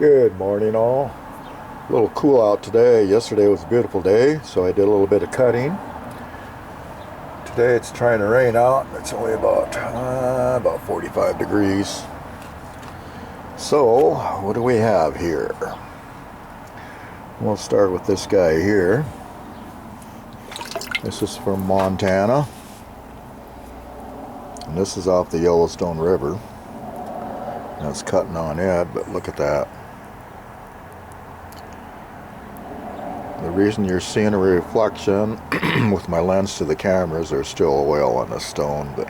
Good morning all. A little cool out today. Yesterday was a beautiful day, so I did a little bit of cutting. Today it's trying to rain out. It's only about 45 degrees. So what do we have here? We'll start with this guy here. This is from Montana. And this is off the Yellowstone River. That's cutting on it, but look at that. The reason you're seeing a reflection with my lens to the camera is there's still oil on this stone, but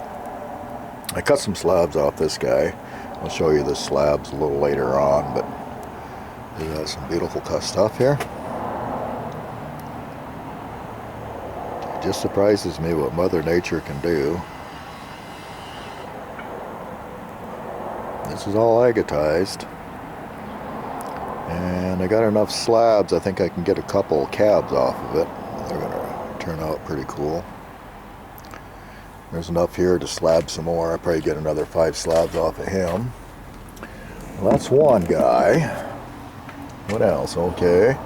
I cut some slabs off this guy. I'll show you the slabs a little later on, but we got some beautiful cut stuff here. It just surprises me what Mother Nature can do. This is all agatized. And I got enough slabs, I think I can get a couple cabs off of it. They're going to turn out pretty cool. There's enough here to slab some more. I'll probably get another 5 slabs off of him. Well, that's one guy. What else? Okay.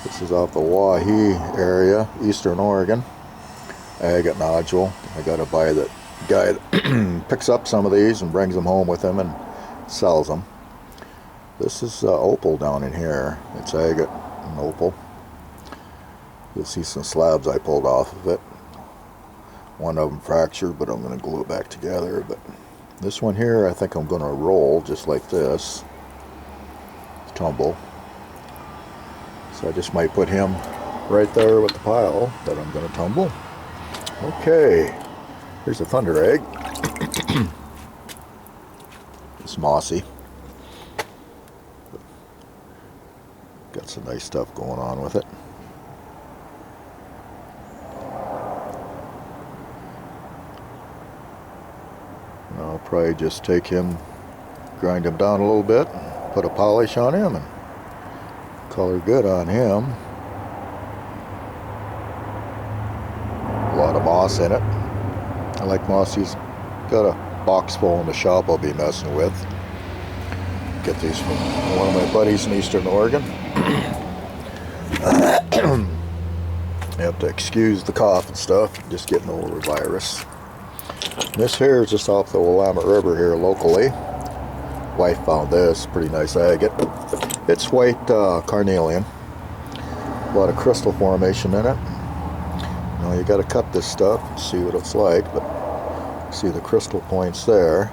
This is off the Wahi area, Eastern Oregon. Agate nodule. I got to buy the guy that picks up some of these and brings them home with him and sells them. This is opal down in here. It's agate and opal. You'll see some slabs I pulled off of it. One of them fractured, but I'm going to glue it back together. But this one here, I think I'm going to roll just like this. Tumble. So I just might put him right there with the pile that I'm going to tumble. Okay, here's a thunder egg. It's mossy. Got some nice stuff going on with it. And I'll probably just take him, grind him down a little bit, put a polish on him, and color good on him. A lot of moss in it. I like moss. He's got a box full in the shop I'll be messing with. Get these from one of my buddies in Eastern Oregon. You have to excuse the cough and stuff. Just getting over a virus. This here is just off the Willamette River here locally. Wife found this. Pretty nice agate. It's white carnelian. A lot of crystal formation in it. Now you got to cut this stuff and see what it's like, but see the crystal points there.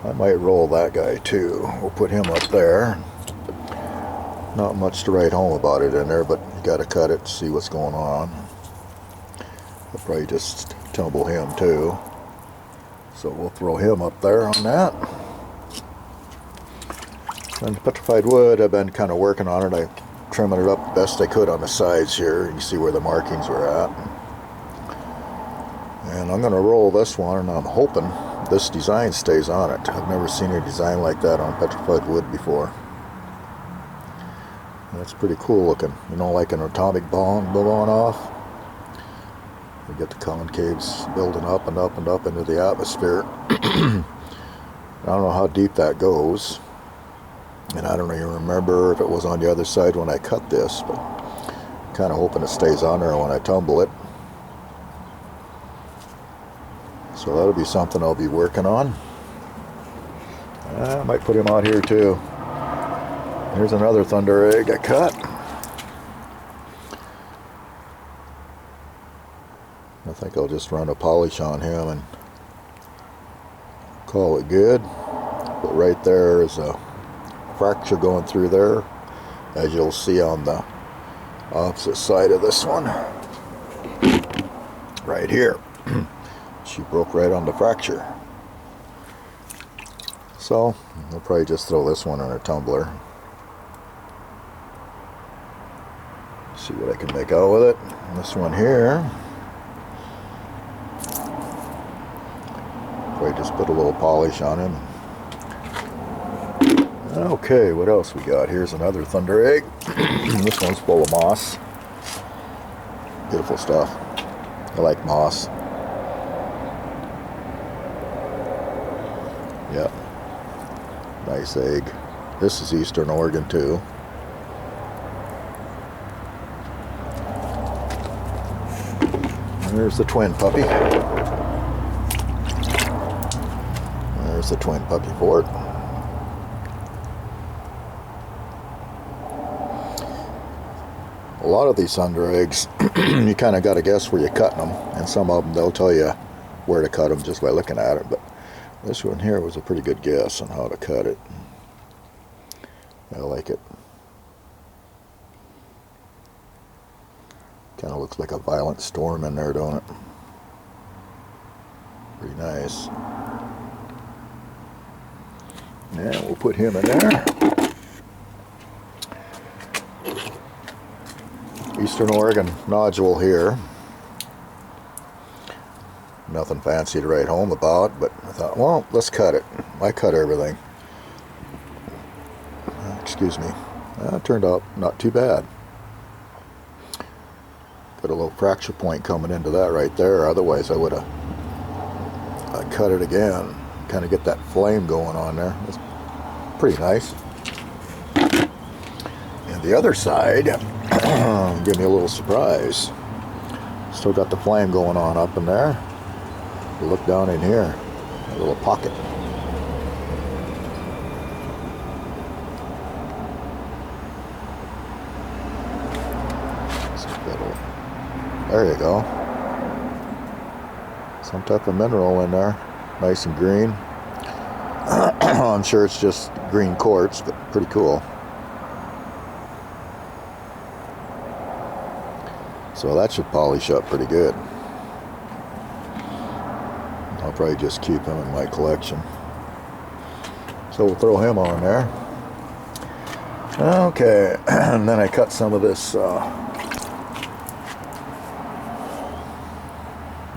I might roll that guy too. We'll put him up there. Not much to write home about it in there, but you got to cut it to see what's going on. I'll probably just tumble him too. So we'll throw him up there on that. And the petrified wood, I've been kind of working on it. I'm trimming it up the best I could on the sides here. You can see where the markings were at. And I'm going to roll this one, and I'm hoping this design stays on it. I've never seen a design like that on petrified wood before. That's pretty cool looking. You know, like an atomic bomb blowing off. You get the concaves building up and up and up into the atmosphere. I don't know how deep that goes. And I don't even remember if it was on the other side when I cut this, but I'm kind of hoping it stays on there when I tumble it. So that'll be something I'll be working on. I might put him out here too. Here's another thunder egg I cut. I think I'll just run a polish on him and call it good. But right there is a fracture going through there, as you'll see on the opposite side of this one. Right here. She broke right on the fracture. So I'll probably just throw this one in a tumbler. See what I can make out with it. And this one here, probably just put a little polish on him. Okay, what else we got? Here's another thunder egg. This one's full of moss. Beautiful stuff. I like moss. Yep. Nice egg. This is Eastern Oregon too. There's the twin puppy. There's the twin puppy for it. A lot of these under eggs, you kind of got to guess where you're cutting them, and some of them they'll tell you where to cut them just by looking at it, but this one here was a pretty good guess on how to cut it. I like it. Kind of looks like a violent storm in there, don't it? Pretty nice. Yeah, we'll put him in there. Eastern Oregon nodule here. Nothing fancy to write home about, but I thought, well, let's cut it. I cut everything. Excuse me. It turned out not too bad. Got a little fracture point coming into that right there. Otherwise, I would have cut it again. Kind of get that flame going on there. It's pretty nice. And the other side, give me a little surprise. Still got the flame going on up in there. Look down in here, a little pocket. There you go. Some type of mineral in there, nice and green. I'm sure it's just green quartz, but pretty cool. So that should polish up pretty good. I'll probably just keep him in my collection. So we'll throw him on there. Okay, and then I cut some of this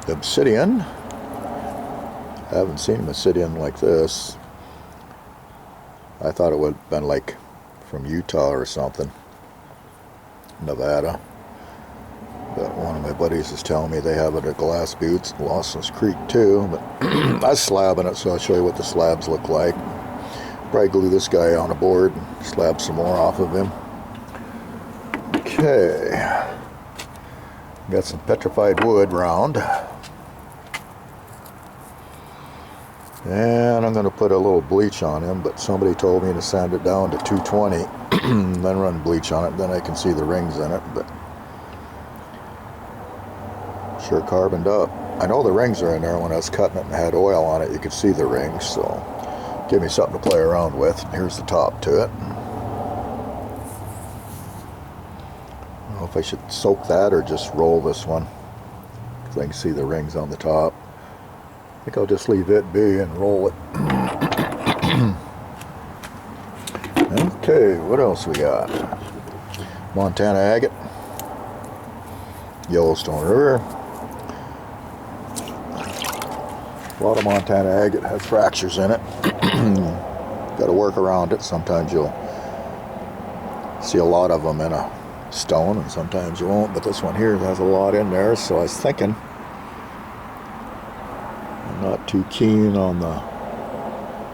obsidian. I haven't seen obsidian like this. I thought it would have been like from Utah or something, Nevada. But one of my buddies is telling me they have it at Glass Buttes, Lawson's Creek too. But I was slabbing it, so I'll show you what the slabs look like. Probably glue this guy on a board and slab some more off of him. Okay. Got some petrified wood round. And I'm going to put a little bleach on him, but somebody told me to sand it down to 220 and then run bleach on it. Then I can see the rings in it, but sure carboned up. I know the rings are in there. When I was cutting it and had oil on it, you could see the rings, so give me something to play around with. Here's the top to it. I don't know if I should soak that or just roll this one, because I can see the rings on the top. I think I'll just leave it be and roll it. Okay, what else we got? Montana agate, Yellowstone River. A lot of Montana agate has fractures in it. Got to work around it. Sometimes you'll see a lot of them in a stone, and sometimes you won't. But this one here has a lot in there, so I was thinking I'm not too keen on the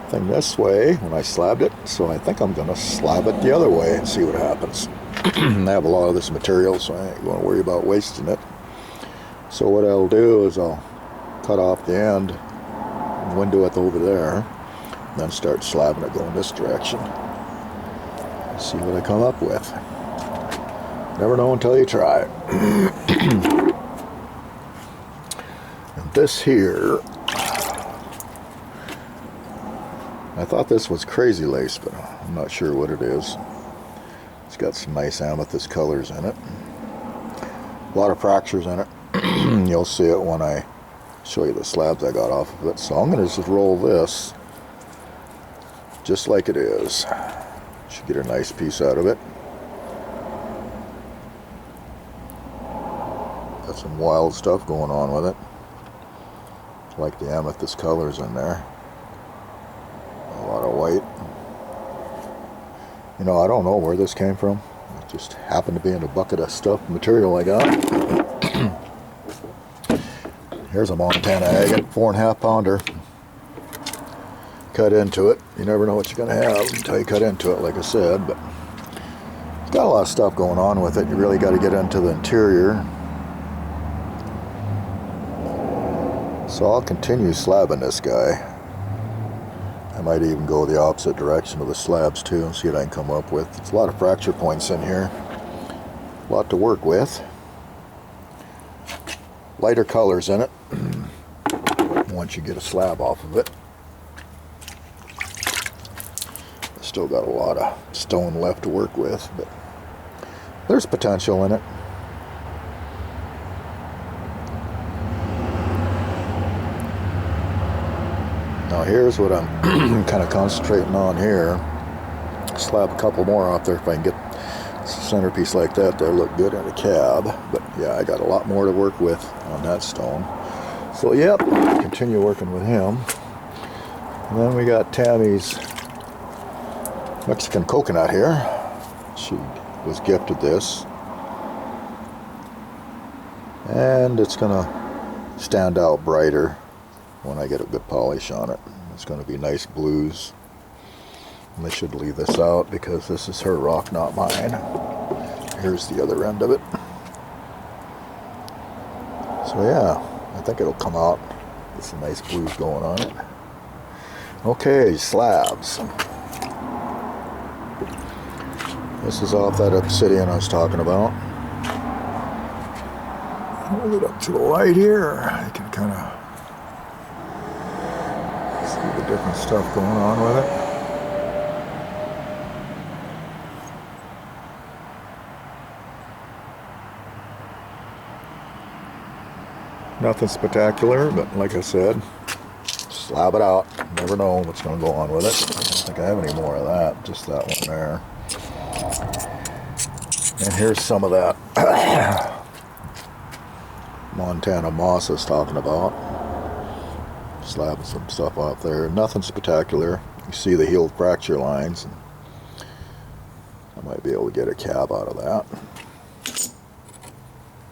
thing this way when I slabbed it, so I think I'm going to slab it the other way and see what happens. I have a lot of this material, so I ain't going to worry about wasting it. So what I'll do is I'll cut off the end, window it over there, and then start slabbing it going this direction. See what I come up with. Never know until you try. And this here, I thought this was crazy lace, but I'm not sure what it is. It's got some nice amethyst colors in it. A lot of fractures in it. You'll see it when I show you the slabs I got off of it. So I'm going to just roll this just like it is. Should get a nice piece out of it. Got some wild stuff going on with it. Like the amethyst colors in there. A lot of white. You know, I don't know where this came from. It just happened to be in a bucket of stuff, material I got. Here's a Montana agate, 4.5 pounder. cut into it. You never know what you're going to have until you cut into it, like I said. But it's got a lot of stuff going on with it. You really got to get into the interior. So I'll continue slabbing this guy. I might even go the opposite direction of the slabs too and see what I can come up with. There's a lot of fracture points in here. A lot to work with. Lighter colors in it once you get a slab off of it. Still got a lot of stone left to work with, but there's potential in it. Now here's what I'm kind of concentrating on here. Slab a couple more off there if I can get a centerpiece like that. That'll look good in a cab. But yeah, I got a lot more to work with on that stone. So yep, continue working with him. And then we got Tammy's Mexican coconut here. She was gifted this. And it's gonna stand out brighter when I get a good polish on it. It's going to be nice blues. And I should leave this out because this is her rock, not mine. Here's the other end of it. So yeah, I think it'll come out with some nice blues going on it. Okay, slabs. This is off that obsidian I was talking about. Hold it up to the light here. I can kind of the different stuff going on with it. Nothing spectacular, but like I said, slab it out. Never know what's going to go on with it. I don't think I have any more of that, just that one there. And here's some of that Montana moss I was talking about. Slabbing some stuff off there. Nothing spectacular. You see the healed fracture lines. And I might be able to get a cab out of that.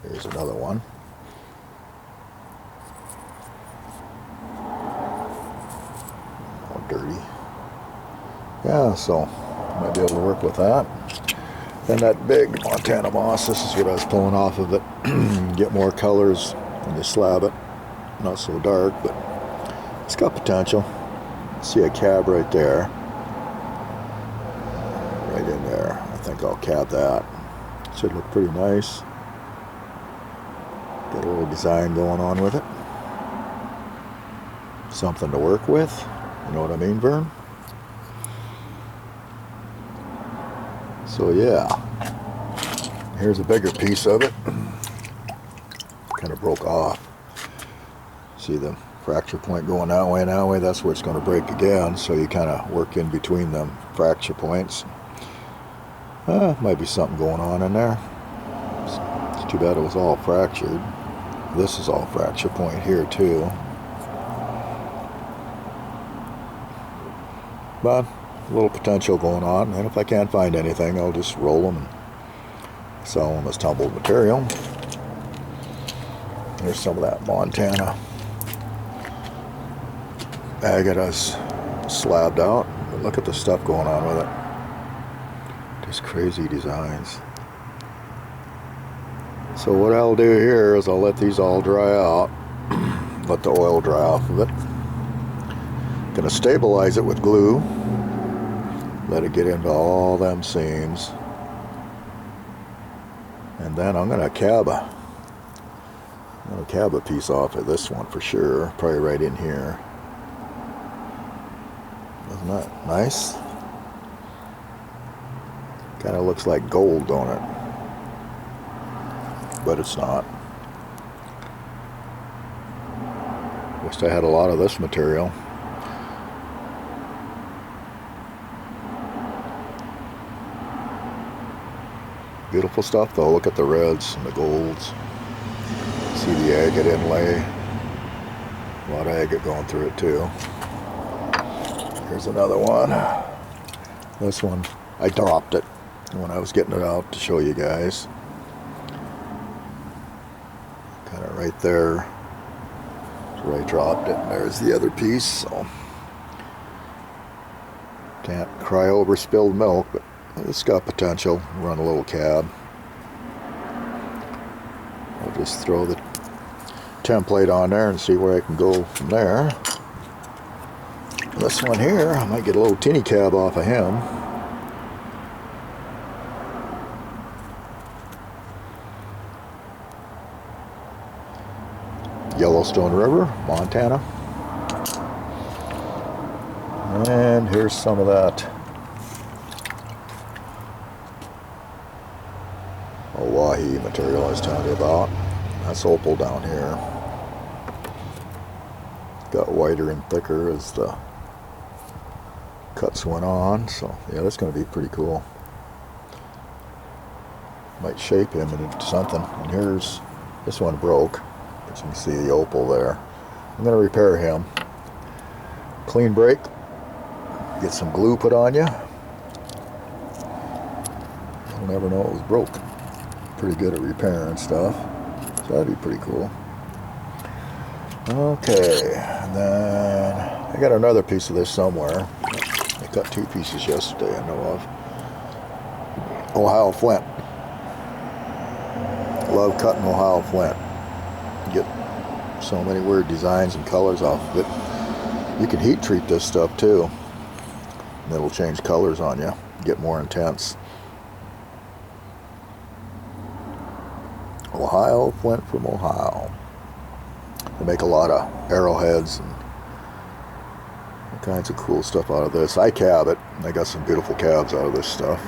Here's another one. All dirty. Yeah, so I might be able to work with that. Then that big Montana moss, this is what I was pulling off of it. Get more colors when you slab it. Not so dark, but it's got potential. See a cab right there. Right in there. I think I'll cab that. Should look pretty nice. Got a little design going on with it. Something to work with. You know what I mean, Vern? So yeah. Here's a bigger piece of it. Kind of broke off. See the fracture point going that way and that way, that's where it's going to break again, so you kind of work in between them fracture points. Might be something going on in there. It's too bad it was all fractured. This is all fracture point here too. But a little potential going on, and if I can't find anything, I'll just roll them and sell them as tumbled material. There's some of that Montana agate I slabbed out. But look at the stuff going on with it. Just crazy designs. So what I'll do here is I'll let these all dry out. Let the oil dry off of it. Gonna stabilize it with glue. Let it get into all them seams. And then I'm gonna cab a piece off of this one for sure. Probably right in here. Isn't that nice? Kind of looks like gold, don't it? But it's not. Wish I had a lot of this material. Beautiful stuff though. Look at the reds and the golds. See the agate inlay. A lot of agate going through it too. Here's another one. This one, I dropped it when I was getting it out to show you guys. Kind of right there. Where I dropped it. And there's the other piece. So Can't cry over spilled milk, but it's got potential. Run a little cab. I'll just throw the template on there and see where I can go from there. This one here, I might get a little tinny cab off of him. Yellowstone River, Montana. And here's some of that Hawaii material I was telling you about. That's opal down here. Got whiter and thicker as the cuts went on, so yeah, that's going to be pretty cool. Might shape him into something. And here's, this one broke, but you can see the opal there. I'm going to repair him. Clean break. Get some glue put on you. You'll never know it was broke. Pretty good at repairing stuff, so that'd be pretty cool. Okay, and then I got another piece of this somewhere. I cut 2 pieces yesterday, I know of. Ohio flint. Love cutting Ohio flint. Get so many weird designs and colors off of it. You can heat treat this stuff too. And it'll change colors on you, get more intense. Ohio flint from Ohio. They make a lot of arrowheads and all kinds of cool stuff out of this. I cab it. I got some beautiful cabs out of this stuff.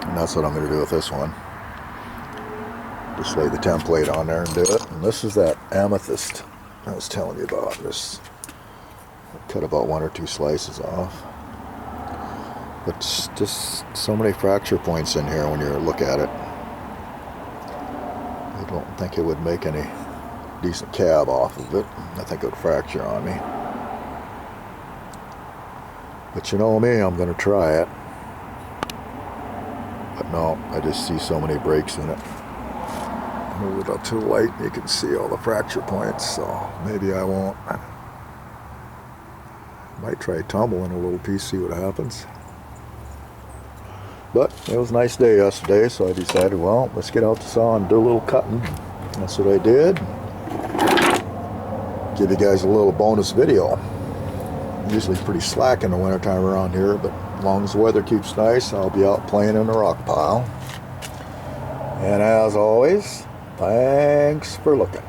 And that's what I'm going to do with this one. Just lay the template on there and do it. And this is that amethyst I was telling you about. Just cut about 1 or 2 slices off. But just so many fracture points in here when you look at it. I don't think it would make any decent cab off of it. I think it would fracture on me. But you know me, I'm going to try it. But no, I just see so many breaks in it. Move it up to the light, you can see all the fracture points, so maybe I won't. Might try tumbling a little piece, see what happens. But it was a nice day yesterday, so I decided, well, let's get out the saw and do a little cutting. That's what I did. Give you guys a little bonus video. Usually pretty slack in the wintertime around here, but as long as the weather keeps nice, I'll be out playing in the rock pile. And as always, thanks for looking.